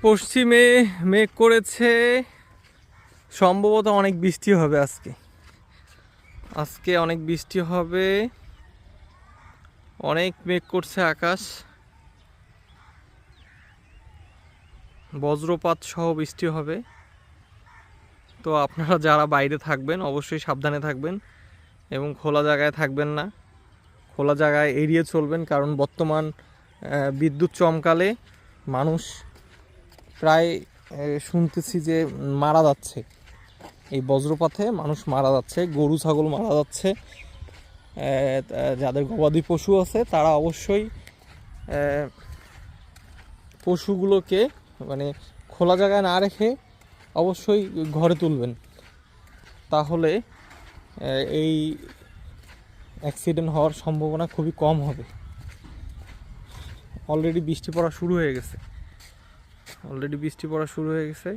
পশ্চিমে মেঘ করেছে, সম্ভবত অনেক বৃষ্টি হবে আজকে অনেক বৃষ্টি হবে। অনেক মেঘ করছে আকাশ, বজ্রপাত সহ বৃষ্টি হবে। তো আপনারা যারা বাইরে থাকবেন অবশ্যই সাবধানে থাকবেন এবং খোলা জায়গায় থাকবেন না, খোলা জায়গায় এড়িয়ে চলবেন। কারণ বর্তমান বিদ্যুৎ চমকালে মানুষ প্রায় শুনতেছি যে মারা যাচ্ছে, এই বজ্রপাতে মানুষ মারা যাচ্ছে, গরু ছাগল মারা যাচ্ছে। যাদের গবাদি পশু আছে তারা অবশ্যই পশুগুলোকে মানে খোলা জায়গায় না রেখে অবশ্যই ঘরে তুলবেন, তাহলে এই অ্যাক্সিডেন্ট হওয়ার সম্ভাবনা খুবই কম হবে। অলরেডি বৃষ্টি পড়া শুরু হয়ে গেছে।